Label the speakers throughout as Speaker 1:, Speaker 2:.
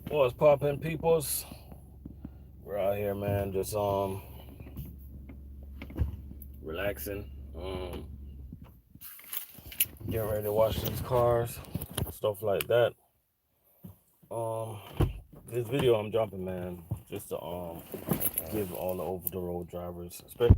Speaker 1: What's poppin', peoples? We're out here, man, just relaxing, getting ready to wash these cars, stuff like that. Um, this video I'm dropping, man, just to give all the over the road drivers, especially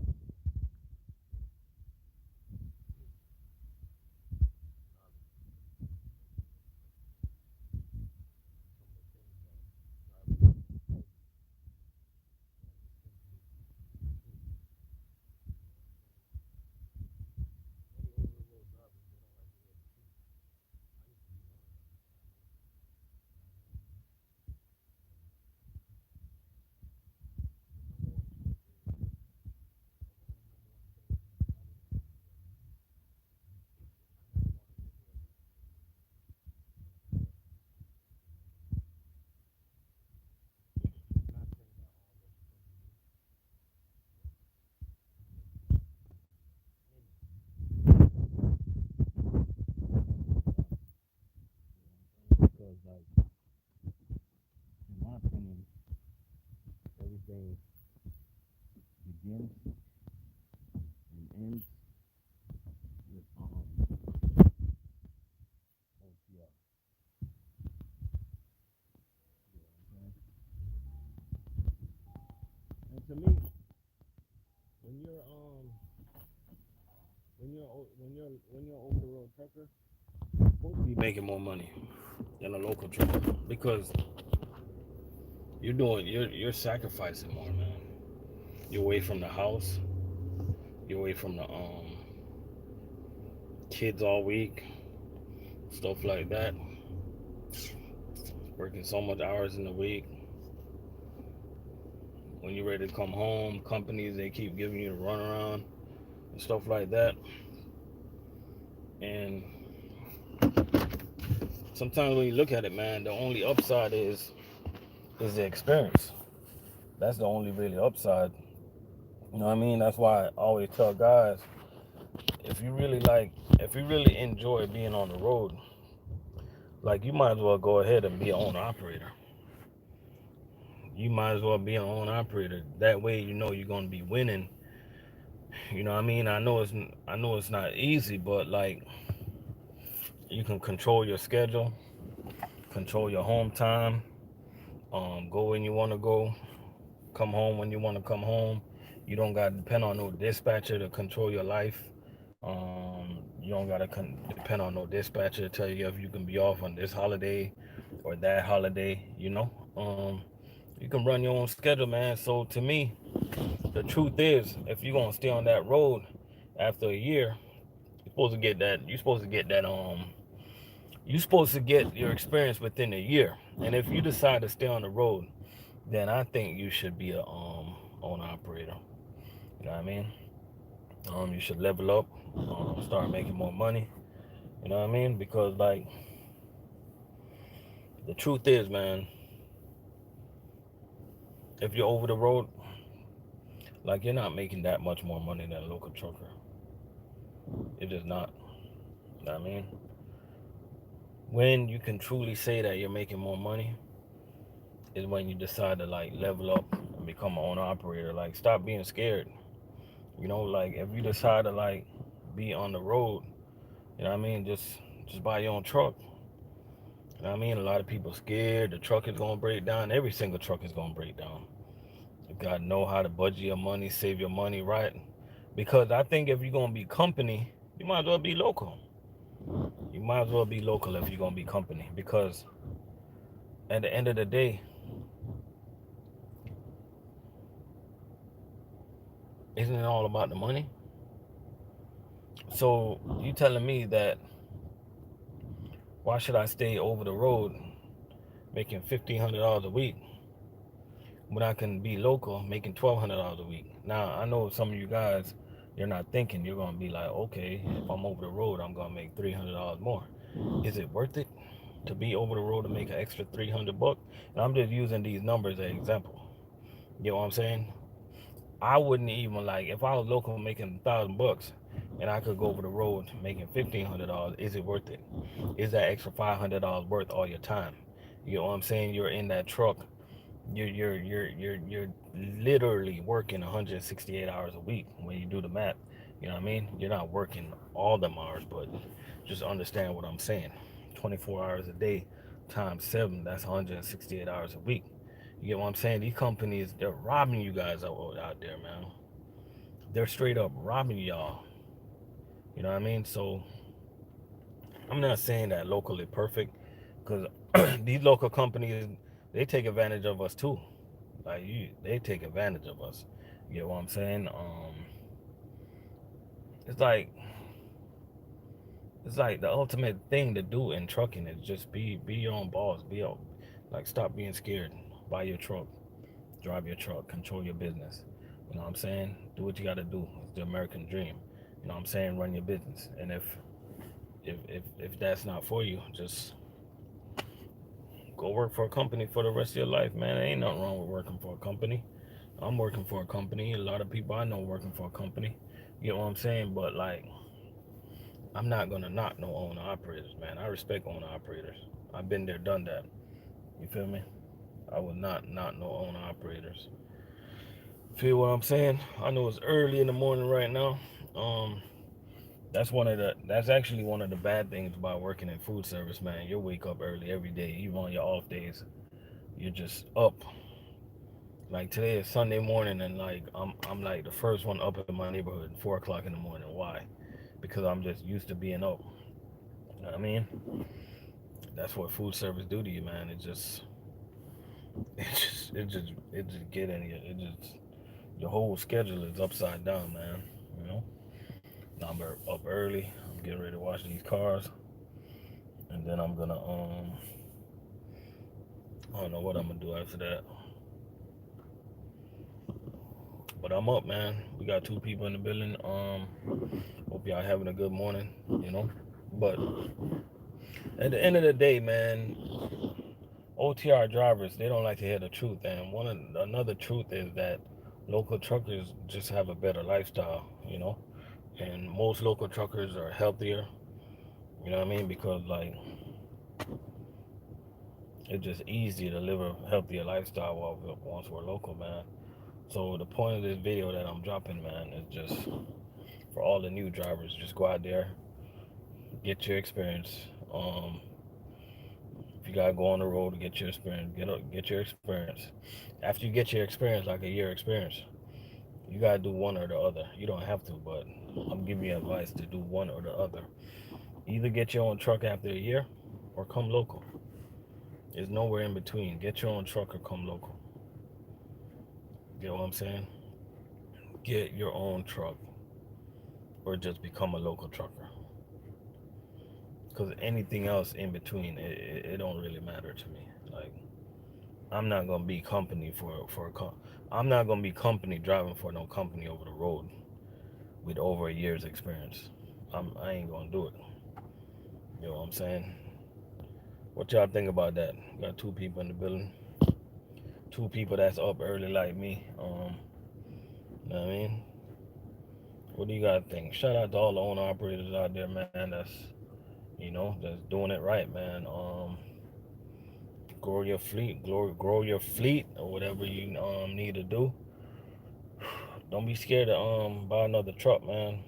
Speaker 1: because, like, in my opinion, everything begins and ends with OTR. And to me, when you're over the road trucker, you're supposed to be making more money than a local trucker because you're sacrificing more, man. You're away from the house, you're away from the kids all week, stuff like that. Working so much hours in the week. When you're ready to come home, companies they keep giving you the runaround and stuff like that. And sometimes when you look at it, man, the only upside is the experience. That's the only really upside. You know what I mean? That's why I always tell guys, if you really like, if you really enjoy being on the road, like you might as well go ahead and be an owner operator. You might as well be an owner operator. That way, you know you're gonna be winning. You know what I mean? I know it's not easy, but like you can control your schedule, control your home time, go when you want to go, come home when you want to come home. You don't got to depend on no dispatcher to control your life. You don't got to depend on no dispatcher to tell you if you can be off on this holiday or that holiday. You can run your own schedule, man. So to me, the truth is, if you're gonna stay on that road after a year, you're supposed to get that. You're supposed to get that. You're supposed to get your experience within a year. And if you decide to stay on the road, then I think you should be a owner operator. You know what I mean? You should level up, start making more money. You know what I mean? Because like the truth is, man, if you're over the road, like you're not making that much more money than a local trucker. You're just not. You know what I mean? When you can truly say that you're making more money is when you decide to like level up and become an owner operator. Like stop being scared. You know, like if you decide to like be on the road, you know what I mean, just buy your own truck. You know what I mean? A lot of people scared the truck is gonna break down. Every single truck is gonna break down. You gotta know how to budget your money, save your money right. Because I think if you're gonna be company, you might as well be local. You might as well be local if you're gonna be company. Because at the end of the day, isn't it all about the money? So you telling me that why should I stay over the road making $1,500 a week when I can be local making $1,200 a week? Now I know some of you guys, you're not thinking you're gonna be like, okay, if I'm over the road, I'm gonna make $300 more. Is it worth it to be over the road to make an extra 300 bucks? And I'm just using these numbers as an example. You know what I'm saying? I wouldn't even like if I was local making 1,000 bucks and I could go over the road making $1,500. Is it worth it? Is that extra $500 worth all your time? You know what I'm saying? You're in that truck. You're literally working 168 hours a week when you do the math. You know what I mean? You're not working all them hours, but just understand what I'm saying. 24 hours a day times 7, that's 168 hours a week. You get what I'm saying? These companies, they're robbing you guys out there, man. They're straight up robbing y'all. You know what I mean? So I'm not saying that locally perfect, because these local companies, they take advantage of us too. Like they take advantage of us. You know what I'm saying? It's like it's like the ultimate thing to do in trucking is just be your own boss. Like, stop being scared. Buy your truck, drive your truck, control your business. You know what I'm saying? Do what you got to do. It's the American dream. You know what I'm saying? Run your business. And if that's not for you, just go work for a company for the rest of your life, man. There ain't nothing wrong with working for a company. I'm working for a company. A lot of people I know working for a company. You know what I'm saying? But like, I'm not gonna knock no owner operators, man. I respect owner operators. I've been there, done that. You feel me? I would not knock no owner operators. Feel what I'm saying? I know it's early in the morning right now. Um, that's actually one of the bad things about working in food service, man. You wake up early every day, even on your off days. You're just up. Like, today is Sunday morning, and like I'm like the first one up in my neighborhood, 4 o'clock in the morning. Why? Because I'm just used to being up. You know what I mean? That's what food service do to you, man. It just get in you. It just Your whole schedule is upside down, man. You know. Now I'm up early. I'm getting ready to wash these cars, and then I'm gonna I don't know what I'm gonna do after that. But I'm up, man. We got 2 people in the building. Hope y'all having a good morning. You know. But at the end of the day, man, OTR drivers, they don't like to hear the truth. And another truth is that local truckers just have a better lifestyle. You know. And most local truckers are healthier. You know what I mean? Because like, it's just easy to live a healthier lifestyle once we're local, man. So the point of this video that I'm dropping, man, is just for all the new drivers. Just go out there, get your experience. If you gotta go on the road to get your experience, get your experience. After you get your experience, like a year experience, you gotta do one or the other. You don't have to, but I'm giving you advice to do one or the other. Either get your own truck after a year, or come local. There's nowhere in between. Get your own truck or come local. You know what I'm saying? Get your own truck, or just become a local trucker. Because anything else in between, it don't really matter to me. Like, I'm not gonna be company I'm not gonna be company driving for no company over the road with over a year's experience. I ain't gonna do it. You know what I'm saying? What y'all think about that? Got 2 people in the building. 2 people that's up early like me. You know what I mean? What do you guys think? Shout out to all the owner operators out there, man. That's doing it right, man. Grow your fleet, or whatever you need to do. Don't be scared to buy another truck, man.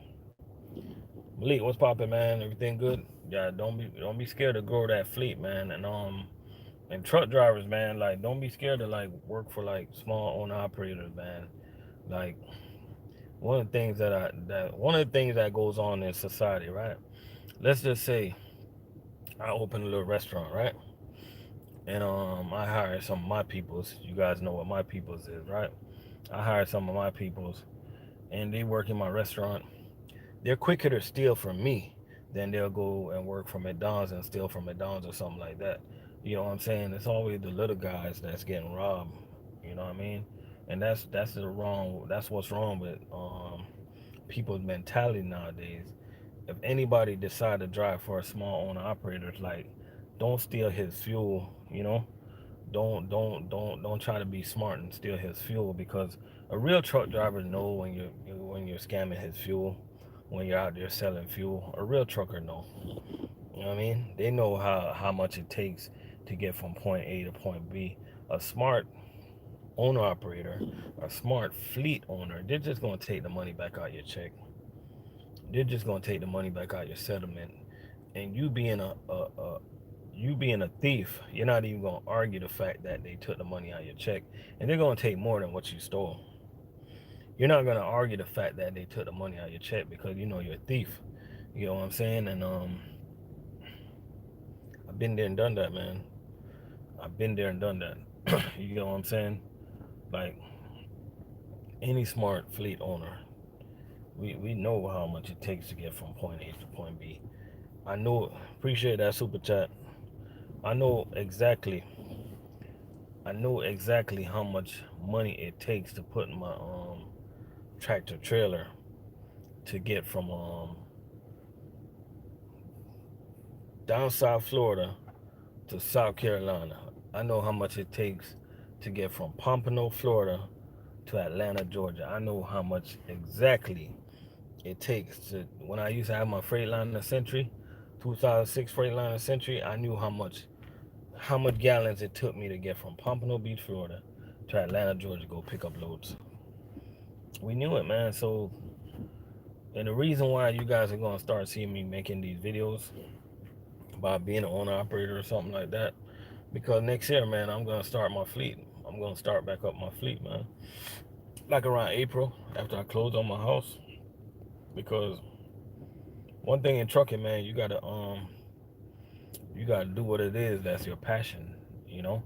Speaker 1: Malik, what's poppin', man? Everything good? Yeah, don't be scared to grow that fleet, man. And truck drivers, man, like, don't be scared to like work for like small owner operators, man. Like, one of the things that goes on in society, right? Let's just say I open a little restaurant, right? And I hire some of my peoples. You guys know what my peoples is, right? I hire some of my peoples, and they work in my restaurant. They're quicker to steal from me than they'll go and work for McDonald's and steal from McDonald's or something like that. You know what I'm saying? It's always the little guys that's getting robbed. You know what I mean? And that's what's wrong with people's mentality nowadays. If anybody decide to drive for a small owner operator, like, don't steal his fuel. Don't try to be smart and steal his fuel, because a real truck driver know when you're scamming his fuel, when you're out there selling fuel. A real trucker know. You know what I mean? They know how much it takes to get from point A to point B. A smart owner operator, a smart fleet owner, they're just gonna take the money back out your check. They're just gonna take the money back out your settlement. And you being a thief, you're not even gonna argue the fact that they took the money out your check, and they're gonna take more than what you stole. You're not gonna argue the fact that they took the money out your check because you know you're a thief. You know what I'm saying? And I've been there and done that, man. I've been there and done that. You know what I'm saying? Like any smart fleet owner, we know how much it takes to get from point A to point B. I know, appreciate that super chat. I know exactly, I know exactly how much money it takes to put my tractor trailer to get from down South Florida to South Carolina. I know how much it takes to get from Pompano, Florida to Atlanta, Georgia. I know how much exactly it takes to, when I used to have my Freightliner Century, 2006 Freightliner Century, I knew how much gallons it took me to get from Pompano Beach, Florida to Atlanta, Georgia, go pick up loads. We knew it, man. So, and the reason why you guys are going to start seeing me making these videos about being an owner operator or something like that, because next year, man, I'm going to start my fleet. I'm going to start back up my fleet, man. Like around April, after I close on my house. Because one thing in trucking, man, you gotta do what it is that's your passion, you know.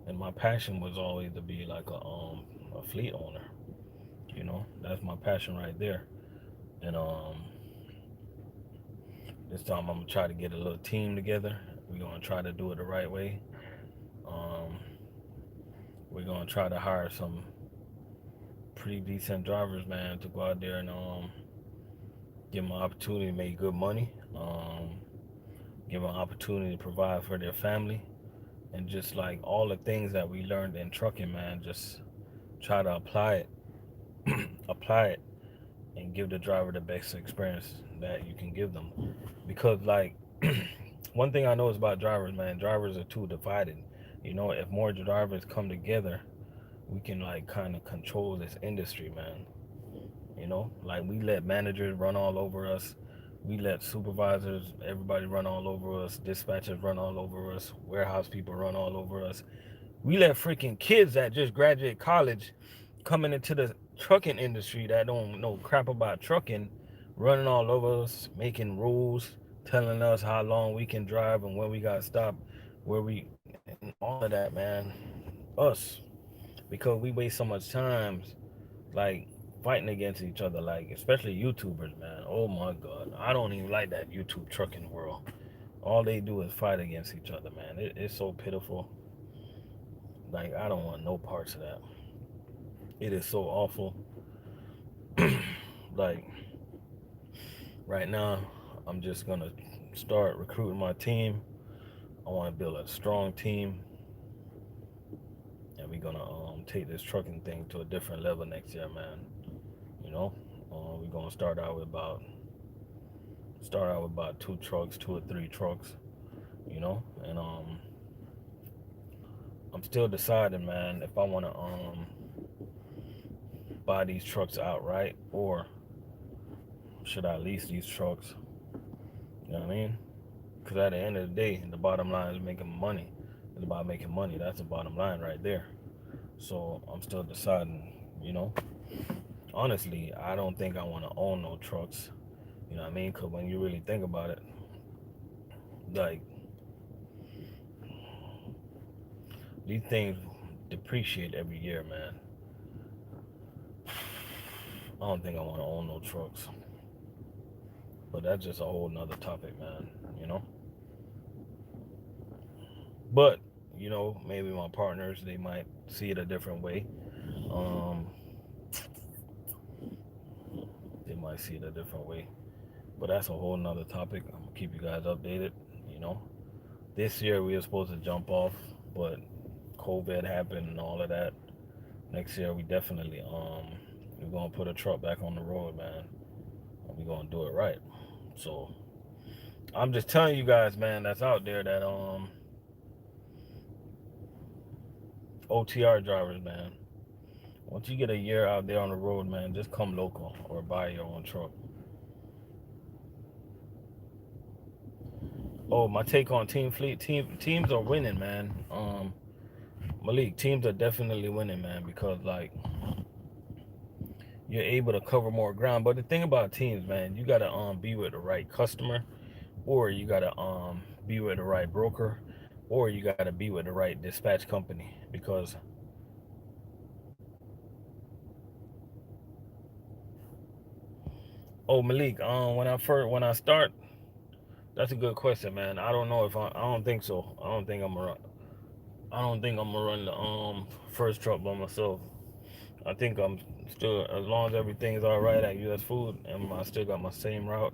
Speaker 1: And my passion was always to be like a fleet owner, you know. That's my passion right there. And this time I'm gonna try to get a little team together. We're gonna try to do it the right way. Um, we're gonna try to hire some pretty decent drivers, man, to go out there and give them an opportunity to make good money. Give them an opportunity to provide for their family, and just like all the things that we learned in trucking, man, just try to apply it, apply it, and give the driver the best experience that you can give them. Because like one thing I know is about drivers, man, drivers are too divided. You know, if more drivers come together, we can like kind of control this industry, man. You know, like we let managers run all over us. We let supervisors, everybody run all over us. Dispatchers run all over us. Warehouse people run all over us. We let freaking kids that just graduate college coming into the trucking industry that don't know crap about trucking running all over us, making rules, telling us how long we can drive and when we got to stop, where we, and all of that, man. Us. Because we waste so much time like fighting against each other, like especially YouTubers, man. Oh my God, I don't even like that YouTube trucking world. All they do is fight against each other, man. It's so pitiful. Like I don't want no parts of that. It is so awful. Like right now, I'm just gonna start recruiting my team. I want to build a strong team, and we're gonna take this trucking thing to a different level next year, man. You know, we're gonna start out with about 2 trucks, 2 or 3 trucks. You know, and I'm still deciding, man, if I want to buy these trucks outright or should I lease these trucks. You know what I mean? Because at the end of the day, the bottom line is making money. It's about making money. That's the bottom line right there. So I'm still deciding, you know. Honestly, I don't think I want to own no trucks. You know what I mean? Because when you really think about it, like, these things depreciate every year, man. I don't think I want to own no trucks. But that's just a whole nother topic, man, you know? But, you know, maybe my partners, they might see it a different way. Um, they might see it a different way. But that's a whole nother topic. I'm gonna keep you guys updated, you know. This year we were supposed to jump off, but COVID happened and all of that. Next year we definitely we're gonna put a truck back on the road, man. And we're gonna do it right. So I'm just telling you guys, man, that's out there that OTR drivers, man. Once you get a year out there on the road, man, just come local or buy your own truck. Oh, my take on Team Fleet. Teams are winning, man. Malik, teams are definitely winning, man, because like you're able to cover more ground. But the thing about teams, man, you gotta be with the right customer, or you gotta be with the right broker, or you gotta be with the right dispatch company. Because oh, Malik, when I start, that's a good question, man. I don't know if I don't think so. I don't think I'm gonna run the first truck by myself. I think I'm still, as long as everything's all right at U.S. Food and I still got my same route,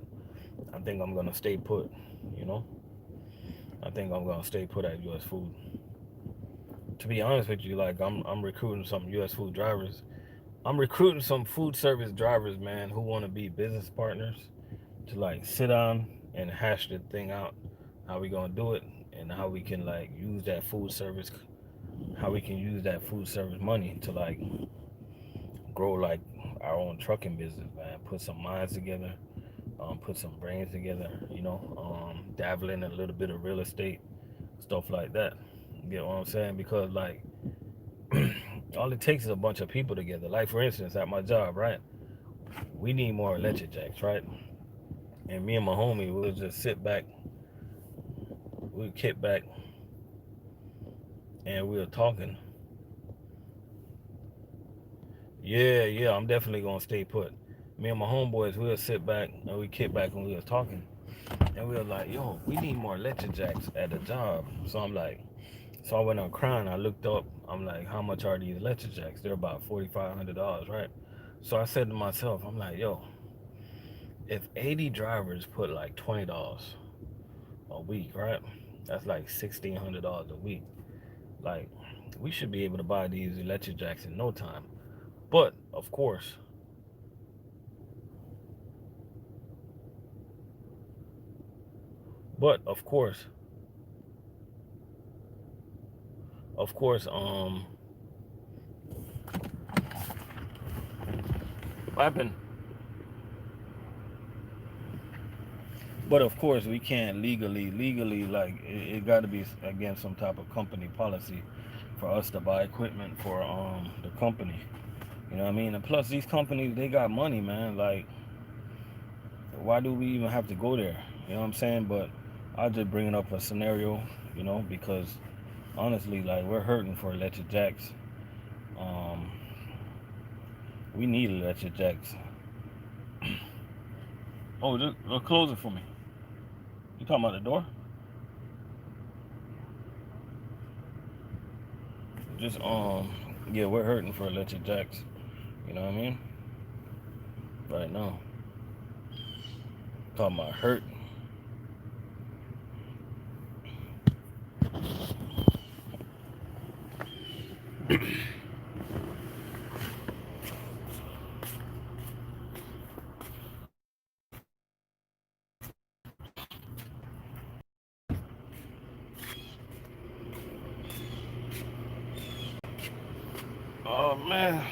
Speaker 1: I think I'm gonna stay put. You know, I think I'm gonna stay put at U.S. Food. To be honest with you, like I'm recruiting some U.S. Food drivers. I'm recruiting some food service drivers, man, who want to be business partners to like sit down and hash the thing out, how we gonna do it, and how we can like use that food service, how we can use that food service money to like grow like our own trucking business, man. Put some minds together, put some brains together, dabble in a little bit of real estate, stuff like that. You get what I'm saying? Because like all it takes is a bunch of people together. Like for instance, at my job, right? We need more electric jacks, right? And me and my homie, we'll just sit back, we'll kick back, and we were talking. Yeah, I'm definitely gonna stay put. Me and my homeboys, we'll sit back and we kick back and we were talking. And we were like, yo, we need more electric jacks at the job. So I'm like, so I went on crying. I looked up. I'm like, how much are these electric jacks? They're about $4,500, right? So I said to myself, I'm like, yo, if 80 drivers put like $20 a week, right? That's like $1,600 a week. Like, we should be able to buy these electric jacks in no time. But of course, but of course, of course, what happened? But of course, we can't legally, like it got to be against some type of company policy for us to buy equipment for the company. You know what I mean? And plus, these companies they got money, man. Like, why do we even have to go there? You know what I'm saying? But I'll just bring up a scenario, because honestly, like we're hurting for electric jacks. Um, we need electric jacks. Oh, just close it for me. You talking about the door? Just yeah, we're hurting for electric jacks. You know what I mean? Right now, talking about hurt. Oh man,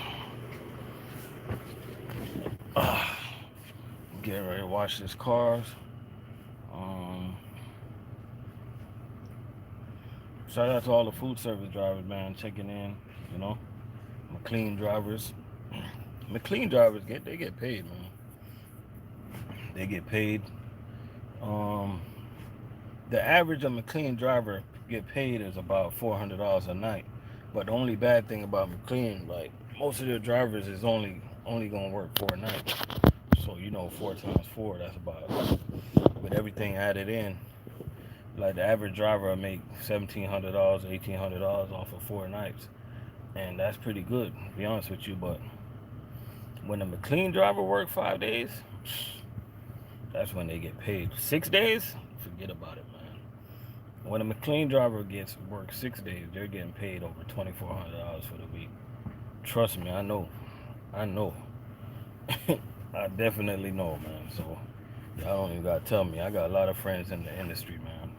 Speaker 1: getting ready to wash this cars. Um, Shout out to all the food service drivers, man, checking in. You know, McLean drivers. McLean drivers get paid, man. They get paid. Um, the average of McLean driver get paid is about $400 a night. But the only bad thing about McLean, like most of their drivers is only gonna work 4 nights. So four times four, that's about with everything added in. Like the average driver will make $1,700, $1,800 off of 4 nights, and that's pretty good, to be honest with you. But when a McLean driver work 5 days, that's when they get paid. 6 days, forget about it, man. When a McLean driver gets work 6 days, they're getting paid over $2,400 for the week. Trust me, I know. I know. I definitely know, man. So y'all don't even gotta tell me. I got a lot of friends in the industry, man.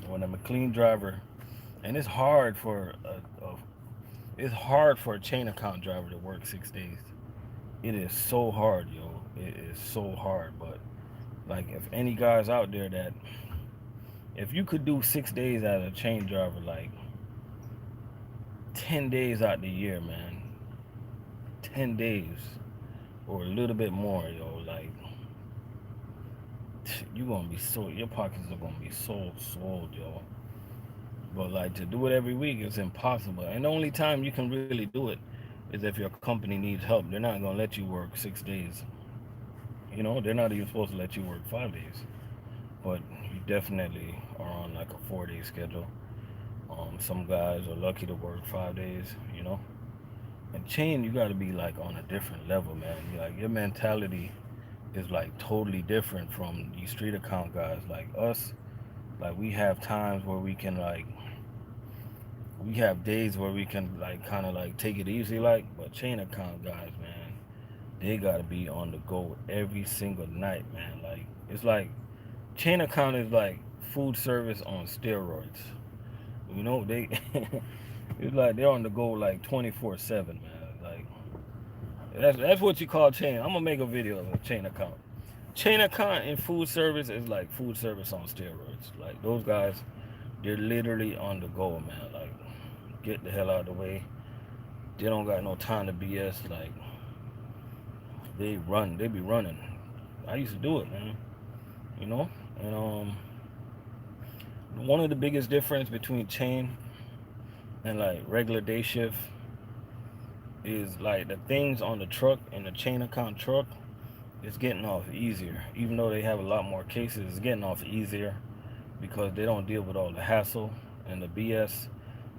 Speaker 1: When a McLean driver, and it's hard for It's hard for a chain account driver to work 6 days. It is so hard, yo. It is so hard. But like, if any guys out there that, if you could do 6 days as a chain driver, like 10 days out the year, man, 10 days or a little bit more, yo, like you gonna be so, your pockets are gonna be so swole, yo. But like, to do it every week is impossible. And the only time you can really do it is if your company needs help. They're not gonna let you work 6 days. They're not even supposed to let you work 5 days. But you definitely are on like a 4 day schedule. Some guys are lucky to work 5 days. And chain, you got to be like on a different level, man. Like, your mentality is like totally different from these street account guys. Like us, like we have times where we have days where we can like kind of like take it easy, like. But chain account guys, man, they gotta be on the go every single night, man. Like, it's like chain account is like food service on steroids. They it's like they're on the go like 24/7, man. Like, that's what you call chain. I'm gonna make a video of a chain account. Chain account in food service is like food service on steroids. Like, those guys, they're literally on the go, man. Like, get the hell out of the way. They don't got no time to BS. Like, they be running. I used to do it, man. You know, and one of the biggest difference between chain and like regular day shift is like the things on the truck and the chain account truck is getting off easier. Even though they have a lot more cases, it's getting off easier because they don't deal with all the hassle and the BS.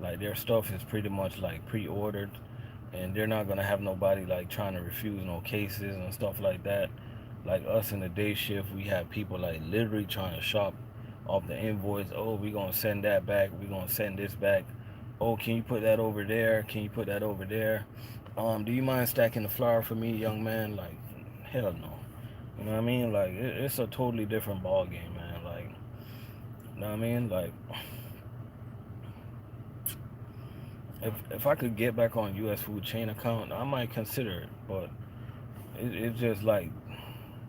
Speaker 1: Like, their stuff is pretty much like pre-ordered, and they're not gonna have nobody like trying to refuse no cases and stuff like that. Like us in the day shift, we have people like literally trying to shop off the invoice. Oh, we gonna send that back. We gonna send this back. Oh, can you put that over there? Can you put that over there? Do you mind stacking the flour for me, young man? Like, hell no. You know what I mean? Like, it's a totally different ball game, man. Like, you know what I mean? Like, if I could get back on U.S. food chain account, I might consider it. But it's just like,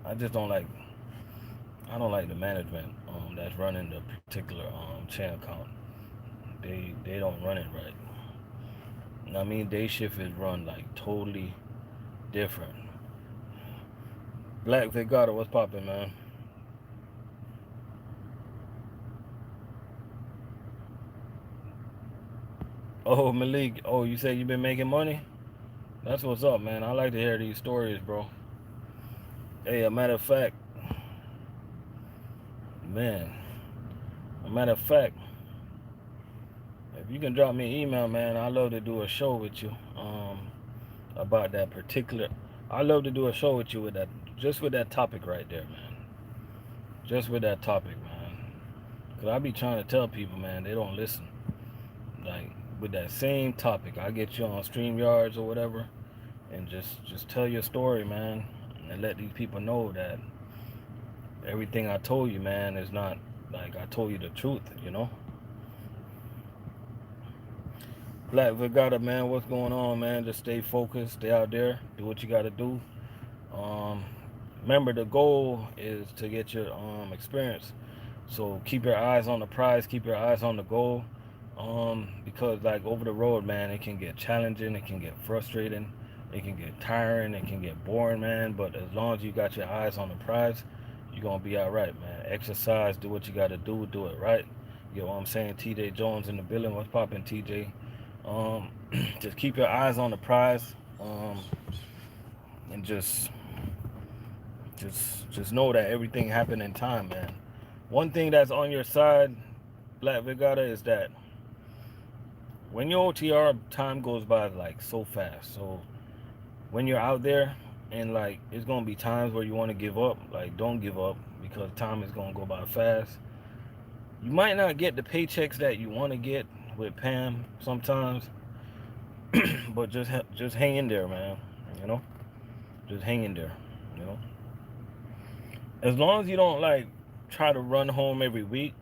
Speaker 1: I just don't like. I don't like the management that's running the particular chain account. They don't run it right. You know what I mean? Day shift is run like totally different. Black Vigata, what's popping, man? Oh, Malik. Oh, you say you been making money? That's what's up, man. I like to hear these stories, bro. Hey, a matter of fact, man. A matter of fact, if you can drop me an email, man, I'd love to do a show with you. About that particular. I love to do a show with you with that, just with that topic right there, man. Just with that topic, man. Cause I be trying to tell people, man, they don't listen. Like, with that same topic, I get you on StreamYards or whatever, and just tell your story, man, and let these people know that everything I told you, man, is not like I told you the truth. Black Vigata, man, what's going on, man? Just stay focused, stay out there, do what you got to do. Um, Remember, the goal is to get your experience. So keep your eyes on the prize, keep your eyes on the goal. Because like over the road, man, it can get challenging, it can get frustrating, it can get tiring, it can get boring, man. But as long as you got your eyes on the prize, you're gonna be all right, man. Exercise, do what you gotta do it right. You know what I'm saying? TJ Jones in the building. What's popping, TJ? Um, just keep your eyes on the prize, and just know that everything happened in time, man. One thing that's on your side, Black Vigata, is that when your OTR, time goes by like so fast. So when you're out there, and like, it's gonna be times where you want to give up. Like, don't give up, because time is gonna go by fast. You might not get the paychecks that you want to get with Pam sometimes, but just hang in there, man. You know, just hang in there. You know, as long as you don't like try to run home every week,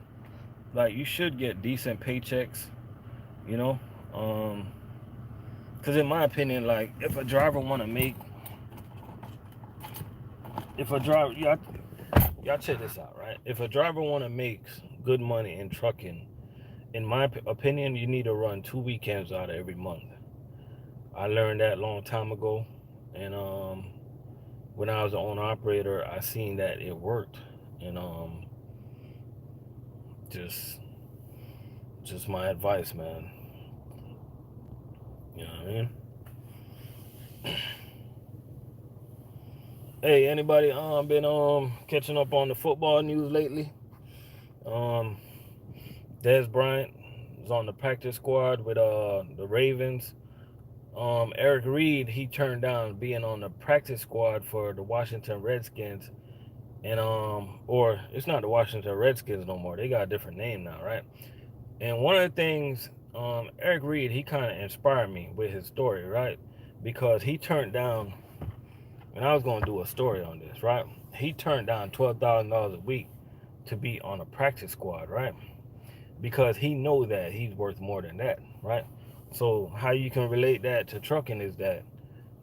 Speaker 1: like, you should get decent paychecks. You know, um, Because in my opinion, like if a driver want to make, if a driver, y'all check this out, right? If a driver want to make good money in trucking, in my opinion, you need to run 2 weekends out of every month. I learned that a long time ago, and when I was an owner operator, I seen that it worked, and just just my advice, man. You know what I mean? Hey, anybody been catching up on the football news lately? Um, Des Bryant is on the practice squad with the Ravens. Eric Reed, he turned down being on the practice squad for the Washington Redskins, and or it's not the Washington Redskins no more. They got a different name now, right? And one of the things, Eric Reed, he kind of inspired me with his story, right? Because he turned down, and I was going to do a story on this, right? He turned down $12,000 a week to be on a practice squad, right? Because he know that he's worth more than that, right? So how you can relate that to trucking is that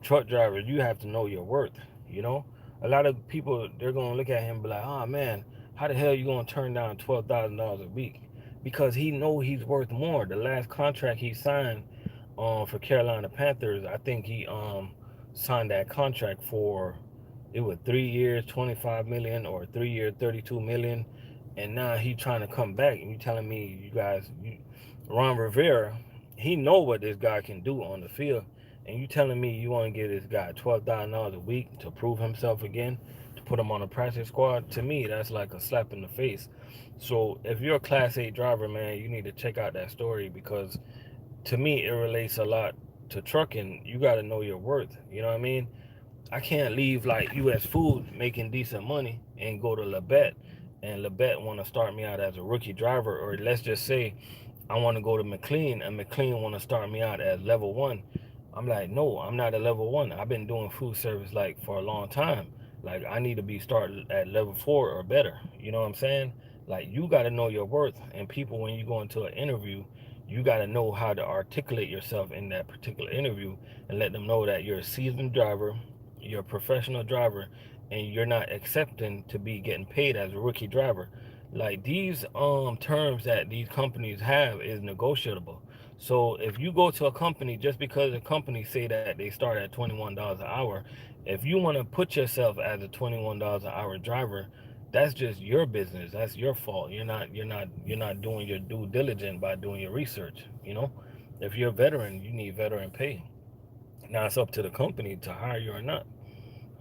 Speaker 1: truck drivers, you have to know your worth. You know, a lot of people, they're gonna look at him and be like, "Oh man, how the hell you gonna turn down $12,000 a week?" Because he know he's worth more. The last contract he signed for Carolina Panthers, I think he signed that contract for, it was 3 years, 25 million, or 3 years, 32 million, and now he trying to come back. And you telling me, Ron Rivera, he know what this guy can do on the field, and you telling me you want to give this guy $12,000 a week to prove himself again, to put him on a practice squad? To me, that's like a slap in the face. So if you're a Class 8 driver, man, you need to check out that story, because to me it relates a lot to trucking. You got to know your worth. You know what I mean? I can't leave like U.S. Food making decent money and go to Labette, and Labette want to start me out as a rookie driver, or let's just say I want to go to McLean, and McLean want to start me out as level one. I'm like, no, I'm not a level one. I've been doing food service like for a long time. Like I need to be started at level 4 or better. You know what I'm saying? Like you got to know your worth, and people, when you go into an interview, you got to know how to articulate yourself in that particular interview and let them know that you're a seasoned driver, you're a professional driver, and you're not accepting to be getting paid as a rookie driver. Like these terms that these companies have is negotiable. So if you go to a company, just because the company say that they start at $21 an hour, if you want to put yourself as a $21 an hour driver, that's just your business. That's your fault. You're not doing your due diligence by doing your research. You know, if you're a veteran, you need veteran pay. Now it's up to the company to hire you or not.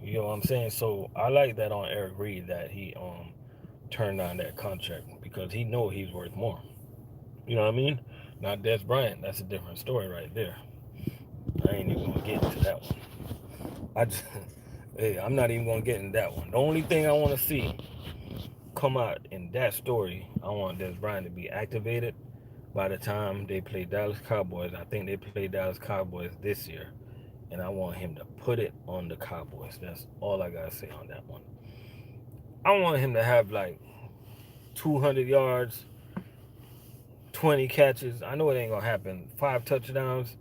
Speaker 1: You know what I'm saying? So I like that on Eric Reed, that he turned down that contract because he know he's worth more. You know what I mean? Now Des Bryant, that's a different story right there. I ain't even gonna get into that one. I just, hey, I'm not even gonna get into that one. The only thing I want to see come out in that story, I want Des Bryant to be activated by the time they play Dallas Cowboys. I think they play Dallas Cowboys this year, and I want him to put it on the Cowboys. That's all I gotta say on that one. I want him to have like 200 yards, 20 catches. I know it ain't gonna happen. 5 touchdowns.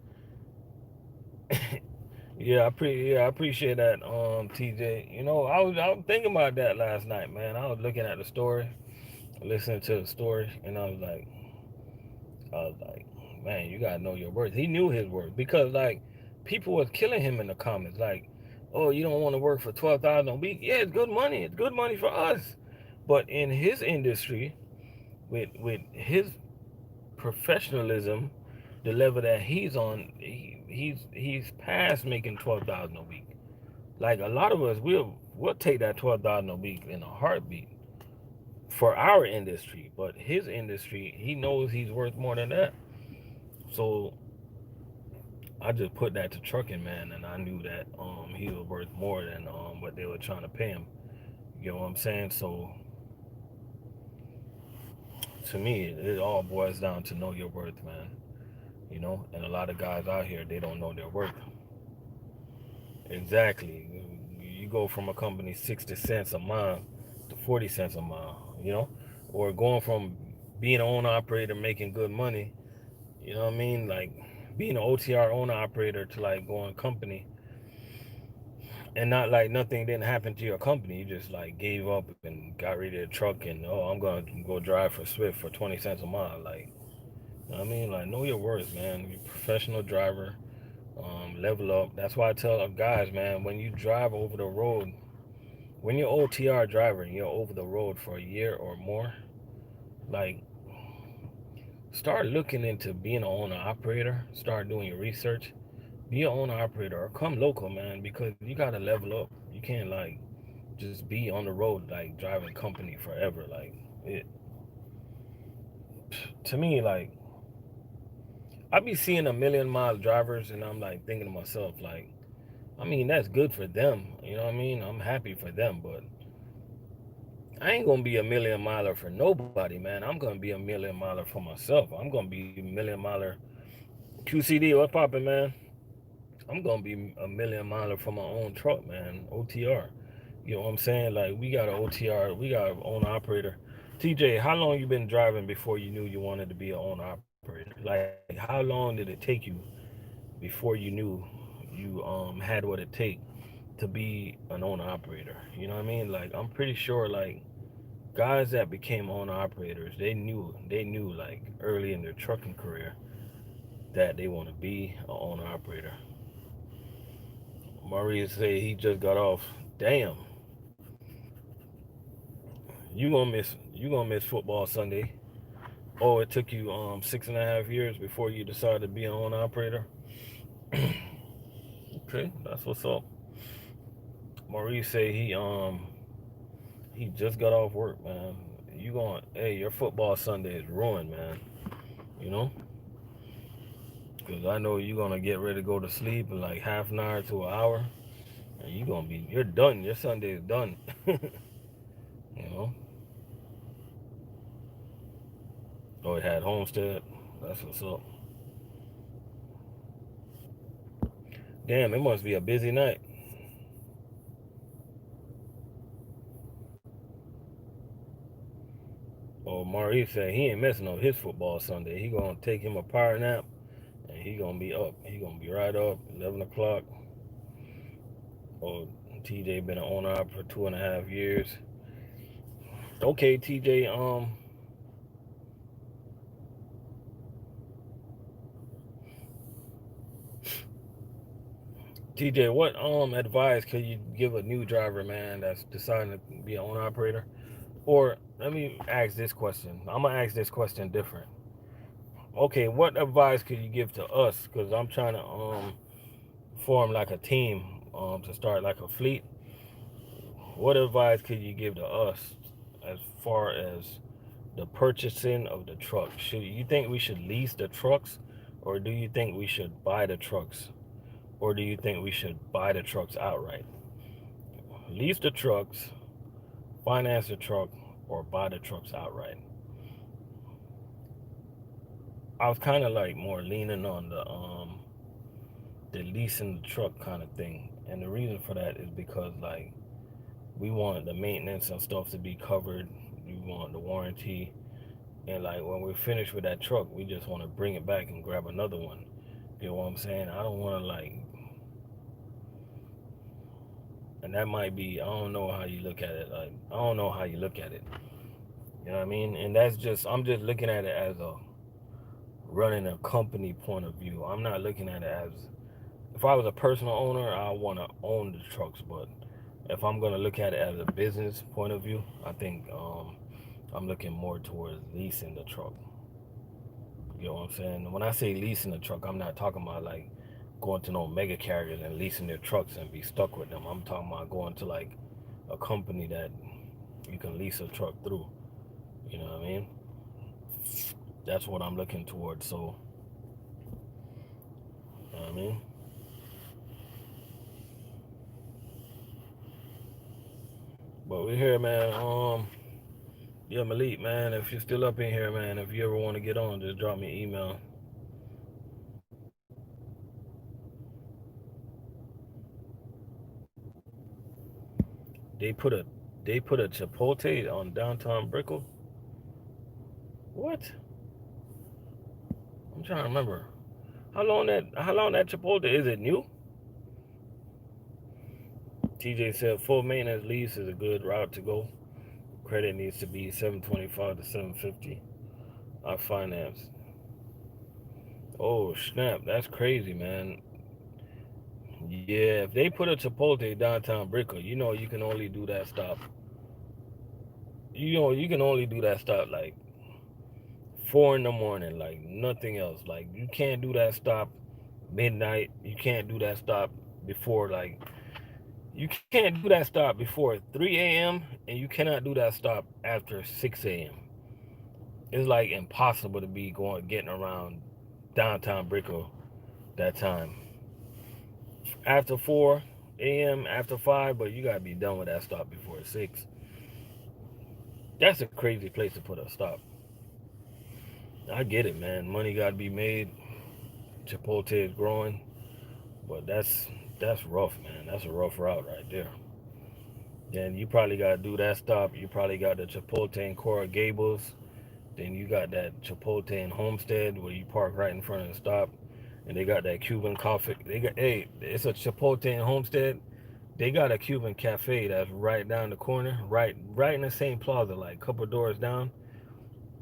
Speaker 1: I appreciate that, TJ. You know, I was thinking about that last night, man. I was looking at the story, listening to the story, and I was like, man, you gotta know your worth. He knew his worth, because like people was killing him in the comments, like, oh, you don't want to work for 12,000 a week? Yeah, it's good money. It's good money for us, but in his industry, with his professionalism, the level that he's on, he's past making 12,000 a week. Like a lot of us, we'll take that 12,000 a week in a heartbeat for our industry, but his industry, he knows he's worth more than that. So I just put that to trucking, man, and I knew that he was worth more than what they were trying to pay him. You know what I'm saying? So to me, it all boils down to know your worth, man. You know, and a lot of guys out here, they don't know their worth. Exactly. You go from a company 60 cents a mile to 40 cents a mile, you know, or going from being an owner operator making good money, you know what I mean? Like being an OTR owner operator to like go on company and not like nothing didn't happen to your company. You just like gave up and got rid of the truck and oh, I'm gonna go drive for Swift for 20 cents a mile. Like, you know what I mean, like know your worth, man. You're a professional driver. Level up. That's why I tell guys, man, when you drive over the road, when you're OTR driver and you're over the road for a year or more, like start looking into being an owner operator. Start doing your research. Be an owner operator or come local, man, because you gotta level up. You can't like just be on the road like driving company forever. Like it to me, like I be seeing a million mile drivers and I'm like thinking to myself, like, I mean, that's good for them. You know what I mean? I'm happy for them, but I ain't gonna be a million miler for nobody, man. I'm gonna be a million miler for myself. I'm gonna be a million miler. QCD, what's poppin', man? I'm gonna be a million miler for my own truck, man. OTR. You know what I'm saying? Like we got an OTR, we got an owner operator. TJ, how long you been driving before you knew you wanted to be an owner operator? Like how long did it take you before you knew you had what it take to be an owner operator? You know what I mean? Like I'm pretty sure like guys that became owner operators, they knew like early in their trucking career that they want to be an owner operator. Maurice say he just got off. Damn, you gonna miss football Sunday. Oh, it took you 6.5 years before you decided to be an owner operator. Okay, that's what's up. Maurice say he just got off work, man. You going? Hey, your football Sunday is ruined, man. You know, because I know you're gonna get ready to go to sleep in like half an hour to an hour, and you're done. Your Sunday is done. You know. Oh, it had Homestead. That's what's up. Damn, it must be a busy night. Oh, Maurice said he ain't messing up his football Sunday. He gonna take him a power nap, and he gonna be up. He gonna be right up 11 o'clock. Oh, TJ been an owner op for 2.5 years. Okay, TJ. TJ, what advice could you give a new driver, man, that's deciding to be an owner operator? Or let me ask this question. I'm gonna ask this question different. Okay, what advice could you give to us? Because I'm trying to form like a team to start like a fleet. What advice could you give to us as far as the purchasing of the truck? Should you think we should lease the trucks, or do you think we should buy the trucks, or do you think we should buy the trucks outright? Lease the trucks, finance the truck, or buy the trucks outright? I was kind of like more leaning on the leasing the truck kind of thing, and the reason for that is because like we want the maintenance and stuff to be covered. We want the warranty, and like when we're finished with that truck, we just want to bring it back and grab another one. You know what I'm saying? I don't want to like, and that might be, I don't know how you look at it. Like I don't know how you look at it. You know what I mean? And that's just, I'm just looking at it as a running a company point of view. I'm not looking at it as, if I was a personal owner, I want to own the trucks. But if I'm gonna look at it as a business point of view, I think I'm looking more towards leasing the truck. You know what I'm saying? When I say leasing a truck, I'm not talking about like going to no mega carriers and leasing their trucks and be stuck with them. I'm talking about going to like a company that you can lease a truck through. You know what I mean? That's what I'm looking towards. So, you know what I mean? But we're here, man. Yeah, Malik, man. If you're still up in here, man, if you ever want to get on, just drop me an email. They put a they put a Chipotle on downtown Brickell. What? I'm trying to remember. How long that Chipotle is it new? TJ said full maintenance lease is a good route to go. Credit needs to be 725 to 750. I finance. Oh snap, that's crazy, man. Yeah, if they put a Chipotle downtown Brickell, you can only do that stop. You can only do that stop like 4 in the morning, like nothing else. Like you can't do that stop midnight. You can't do that stop before like you can't do that stop before 3 a.m. and you cannot do that stop after 6 a.m. It's like impossible to be getting around downtown Brickell that time. After 4 a.m., after 5, but you gotta be done with that stop before 6. That's a crazy place to put a stop. I get it, man. Money gotta be made. Chipotle is growing, but that's rough, man. That's a rough route right there. Then you probably gotta do that stop. You probably got the Chipotle in Coral Gables. Then you got that Chipotle in Homestead where you park right in front of the stop. And they got that Cuban coffee. It's a Chipotle in Homestead. They got a Cuban cafe that's right down the corner, right in the same plaza, like a couple doors down.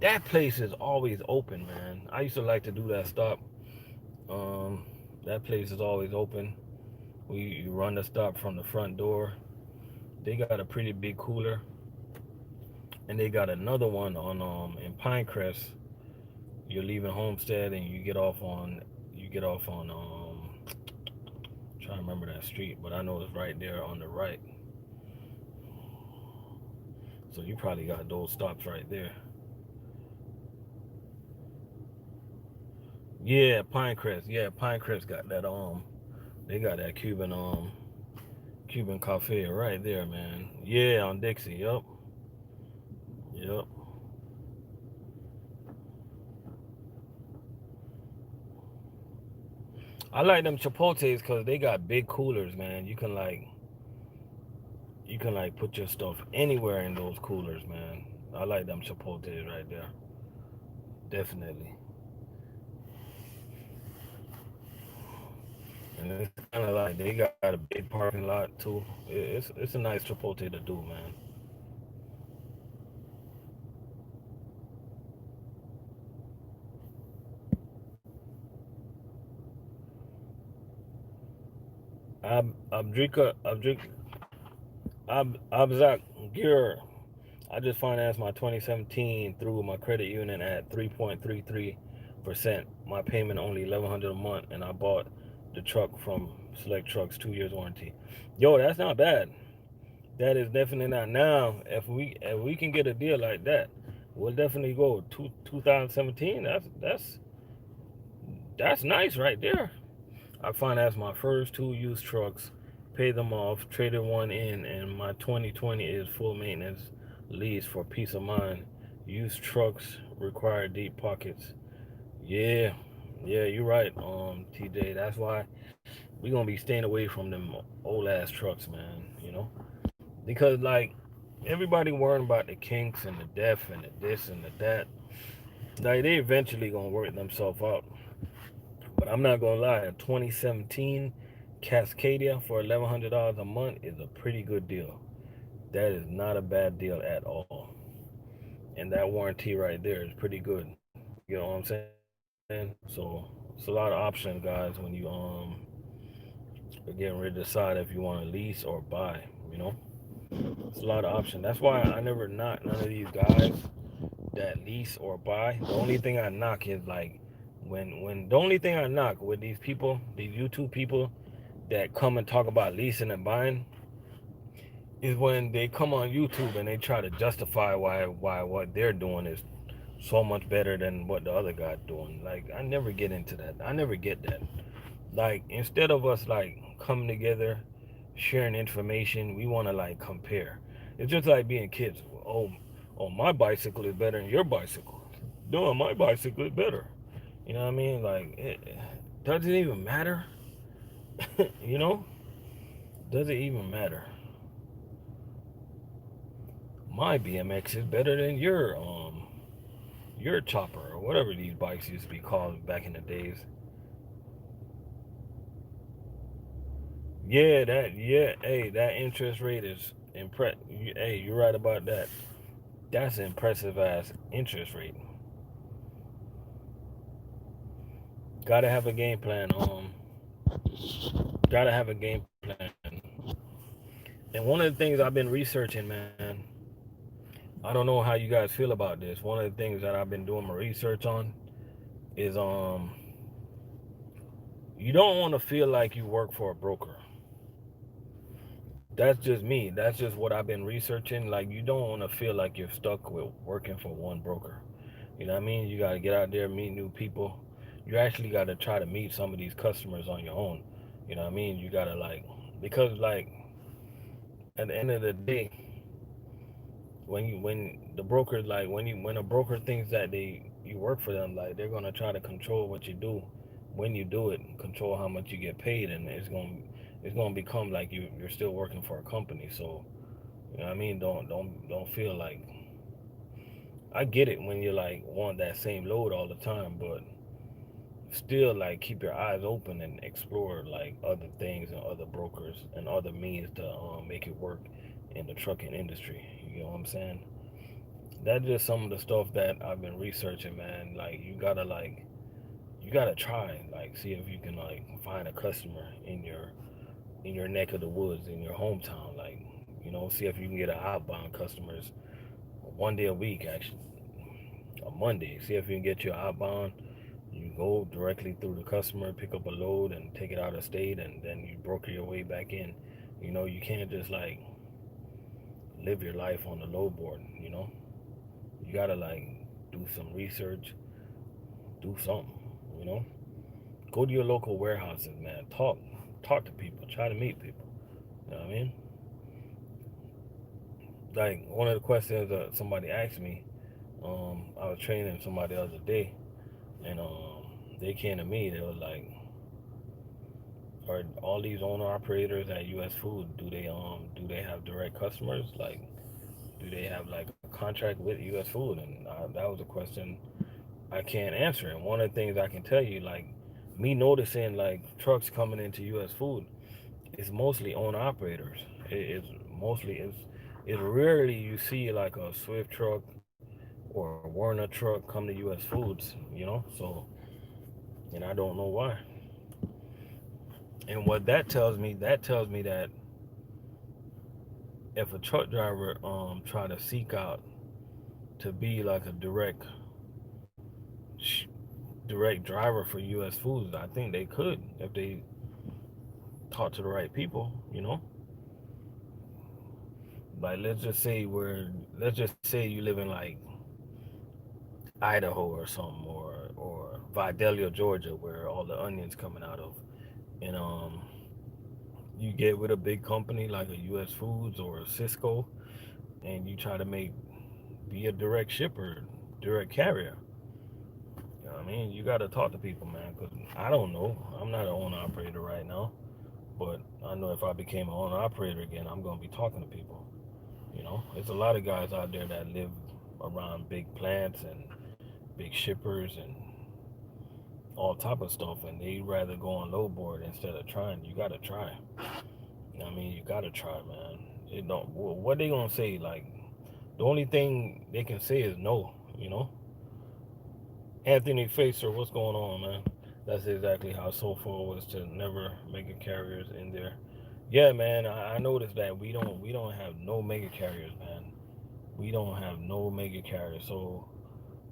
Speaker 1: That place is always open, man. I used to like to do that stop. Um, that place is always open. You run the stop from the front door. They got a pretty big cooler, and they got another one on in Pinecrest. You're leaving Homestead, and you get off on I'm trying to remember that street, but I know it's right there on the right. So you probably got those stops right there. Yeah, Pinecrest. Yeah, Pinecrest got that they got that Cuban cafe right there, man. Yeah, on Dixie. Yup. Yup. I like them Chipotles because they got big coolers, man. You can like put your stuff anywhere in those coolers, man. I like them Chipotles right there. Definitely. And it's kind of like they got a big parking lot too. It's a nice Chipotle to do, man. Abzak Gür. I just financed my 2017 through my credit union at 3.33%. My payment only 1,100 a month, and I bought the truck from Select Trucks, 2 years warranty. Yo, that's not bad. That is definitely not. Now, if we can get a deal like that, we'll definitely go 2017. That's nice right there. I financed my first two used trucks, paid them off, traded one in, and my 2020 is full maintenance lease for peace of mind. Used trucks require deep pockets. Yeah, yeah, you're right, TJ. That's why we're gonna be staying away from them old ass trucks, man. Because like everybody worrying about the kinks and the death and the this and the that. Like they eventually gonna work themselves out. But I'm not gonna lie, a 2017 Cascadia for $1,100 a month is a pretty good deal. That is not a bad deal at all. And that warranty right there is pretty good. You know what I'm saying? So it's a lot of options, guys, when you are getting ready to decide if you want to lease or buy. You know, it's a lot of options. That's why I never knock none of these guys that lease or buy. The only thing I knock is like when the only thing I knock with these people, these YouTube people that come and talk about leasing and buying, is when they come on YouTube and they try to justify why what they're doing is so much better than what the other guy's doing. Like I never get into that. I never get that. Like instead of us like coming together, sharing information, we want to like compare. It's just like being kids. Oh, my bicycle is better than your bicycle. No, my bicycle is better. You know what I mean? Like it doesn't even matter. you know, does it even matter? My BMX is better than your chopper or whatever these bikes used to be called back in the days. Hey, that interest rate is hey, you're right about that. That's an impressive ass interest rate. Gotta have a game plan. Gotta have a game plan. And one of the things I've been researching, man, I don't know how you guys feel about this. One of the things that I've been doing my research on is you don't want to feel like you work for a broker. That's just me. That's just what I've been researching. Like you don't want to feel like you're stuck with working for one broker. You know what I mean? You got to get out there, meet new people. You actually got to try to meet some of these customers on your own. You know what I mean? You got to like, because like at the end of the day, when the broker like when a broker thinks that you work for them, like they're gonna try to control what you do, when you do it, control how much you get paid, and it's gonna become like you're still working for a company. So you know what I mean? Don't feel like, I get it when you like want that same load all the time, but still like keep your eyes open and explore like other things and other brokers and other means to make it work in the trucking industry. You know what I'm saying? That's just some of the stuff that I've been researching, man. Like you gotta try, like see if you can like find a customer in your neck of the woods, in your hometown, like see if you can get an outbound customers one day a week, actually a Monday. See if you can get your outbound. You go directly through the customer, pick up a load, and take it out of state, and then you broker your way back in. You can't just like live your life on the load board. You gotta like do some research, do something. You know, go to your local warehouses, man. Talk to people. Try to meet people. You know what I mean? Like one of the questions that somebody asked me, I was training somebody the other day, and they came to me. They were like, "Are all these owner operators at U.S. Food, do they have direct customers? Like, do they have like a contract with U.S. Food?" And that was a question I can't answer. And one of the things I can tell you, like me noticing like trucks coming into U.S. Food, it's mostly owner operators. It's rarely you see like a Swift truck or a Werner truck come to U.S. Foods. So and I don't know why. And what that tells me that if a truck driver try to seek out to be like a direct driver for U.S. Foods, I think they could if they talk to the right people. Like let's just say you live in like Idaho or something, or Vidalia, Georgia, where all the onions coming out of, and you get with a big company like a U.S. Foods or a Cisco, and you try to be a direct shipper, direct carrier. You know what I mean? You got to talk to people, man, because I don't know. I'm not an owner operator right now, but I know if I became an owner operator again, I'm going to be talking to people. There's a lot of guys out there that live around big plants and big shippers and all type of stuff, and they rather go on low board instead of trying. You got to try. I mean, you got to try, man. It don't. What they gonna say? Like the only thing they can say is no. Anthony Facer, what's going on, man? That's exactly how so far was to never mega carriers in there. Yeah, man, I noticed that we don't have no mega carriers, man. We don't have no mega carriers. So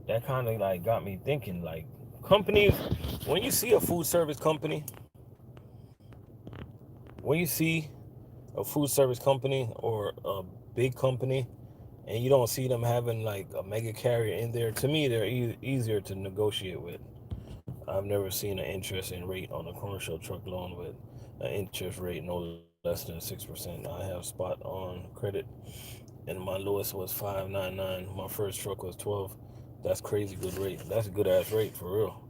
Speaker 1: that kind of like got me thinking, like companies. When you see a food service company, when you see a food service company or a big company, and you don't see them having like a mega carrier in there, to me they're easier to negotiate with. I've never seen an interest in rate on a commercial truck loan with an interest rate no less than 6%. I have spot on credit, and my lowest was 5.99. My first truck was 12. That's crazy good rate. That's a good ass rate for real.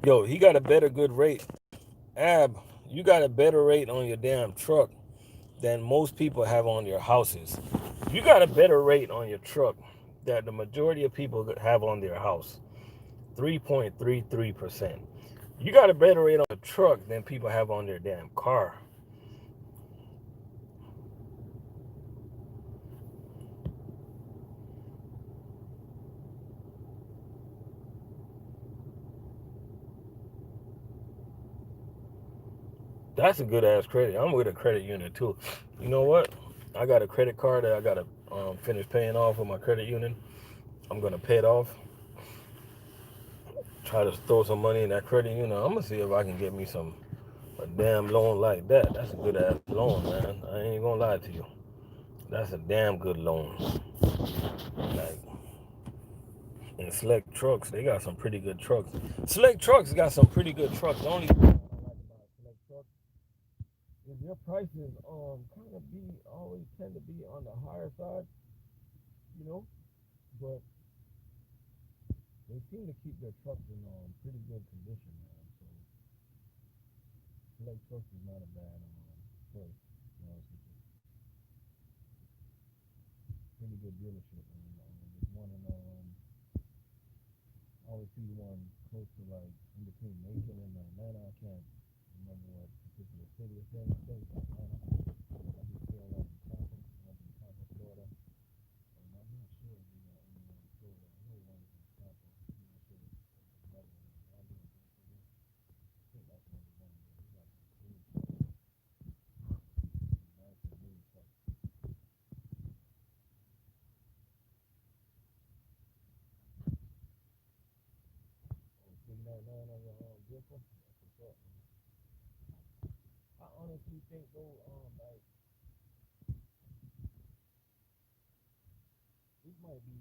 Speaker 1: Yo, he got a better good rate. Ab, you got a better rate on your damn truck than most people have on your houses. You got a better rate on your truck that the majority of people have on their house. 3.33%. You got a better rate on a truck than people have on their damn car. That's a good ass credit. I'm with a credit union too. You know what? I got a credit card that I gotta finish paying off with my credit union. I'm gonna pay it off. Try to throw some money in that credit union. I'm gonna see if I can get me some a damn loan like that. That's a good ass loan, man. I ain't gonna lie to you. That's a damn good loan. Like and Select Trucks, they got some pretty good trucks. Select Trucks got some pretty good trucks. The only thing I don't like about Select Trucks is their prices kind of be always tend to be on the higher side, you know. But they seem to keep their trucks in pretty good condition, man. So Select Trucks is not a bad choice. You know, it's a pretty good dealership, man. There's one in I always see one close to like in between Macon and Atlanta. I can't remember what particular city it's in. I think it's Atlanta. I just feel like in Tampa, Florida. And I'm not sure if they got anyone in Florida. I know one is in Tampa. I'm not sure if there's another one in Miami or Jacksonville. I think that's number one. But it's like some clean trucks, nice and new trucks. Oh, 399 on your vehicle? That's what's up, man. I honestly think though, like this might be.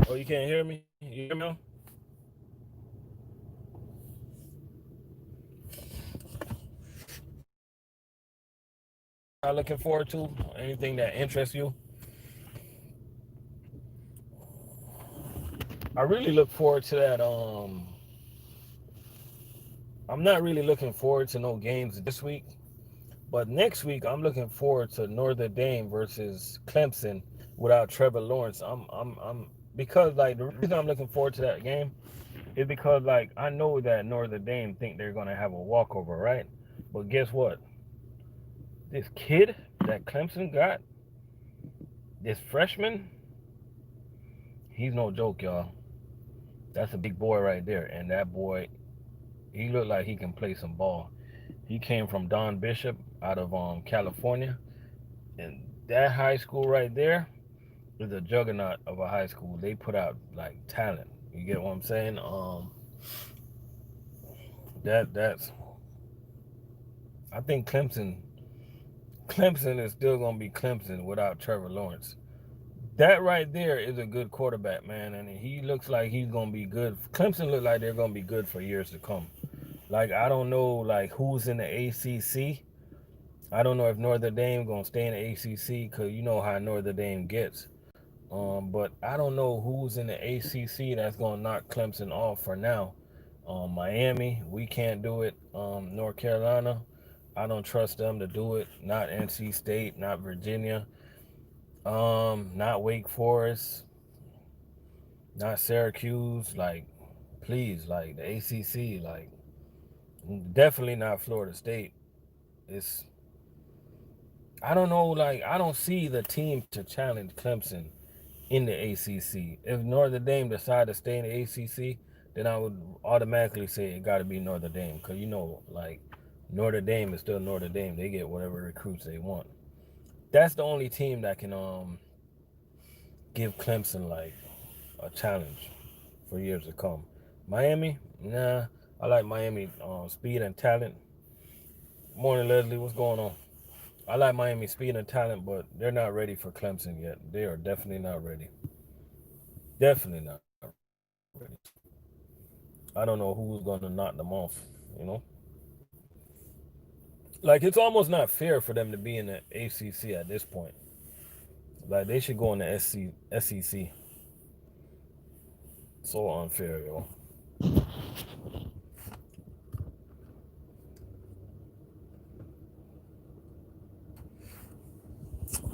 Speaker 1: Oh, you can't hear me? You hear me now? Not looking forward to anything that interests you. I really look forward to that. I'm not really looking forward to no games this week, but next week I'm looking forward to Notre Dame versus Clemson without Trevor Lawrence. I'm because like the reason I'm looking forward to that game is because like I know that Notre Dame think they're gonna have a walkover, right? But guess what? This kid that Clemson got, this freshman, he's no joke, y'all. That's a big boy right there, and that boy, he looked like he can play some ball. He came from Don Bishop out of California, and that high school right there is a juggernaut of a high school. They put out like talent. You get what I'm saying? That's I think Clemson is still gonna be Clemson without Trevor Lawrence. That right there is a good quarterback, man, and he looks like he's gonna be good. Clemson look like they're gonna be good for years to come. Like I don't know, like who's in the ACC. I don't know if Notre Dame gonna stay in the ACC because you know how Notre Dame gets. But I don't know who's in the ACC that's gonna knock Clemson off for now. Miami, we can't do it. North Carolina, I don't trust them to do it. Not NC State, not Virginia, not Wake Forest, not Syracuse. Like, please, like the ACC, like definitely not Florida State. It's I don't know, like I don't see the team to challenge Clemson in the ACC. If Notre Dame decide to stay in the ACC, then I would automatically say it got to be Notre Dame because you know, like Notre Dame is still Notre Dame. They get whatever recruits they want. That's the only team that can give Clemson like a challenge for years to come. Miami, nah. I like Miami speed and talent. Morning, Leslie. What's going on? I like Miami speed and talent, but they're not ready for Clemson yet. They are definitely not ready. Definitely not ready. I don't know who's going to knock them off. You know, like it's almost not fair for them to be in the ACC at this point. Like they should go in the SEC. So unfair, yo.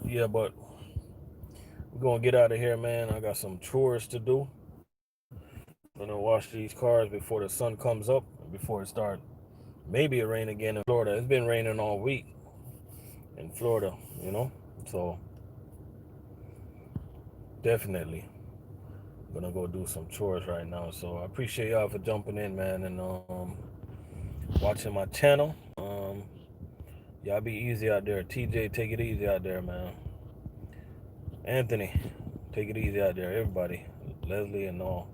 Speaker 1: Yeah, but We're gonna get out of here, man. I got some chores to do. I'm gonna wash these cars before the sun comes up, before it starts. Maybe it rain again in Florida. It's been raining all week in Florida, you know. So definitely gonna go do some chores right now. So I appreciate y'all for jumping in, man, and watching my channel. Y'all be easy out there. TJ, take it easy out there, man. Anthony, take it easy out there. Everybody, Leslie and all.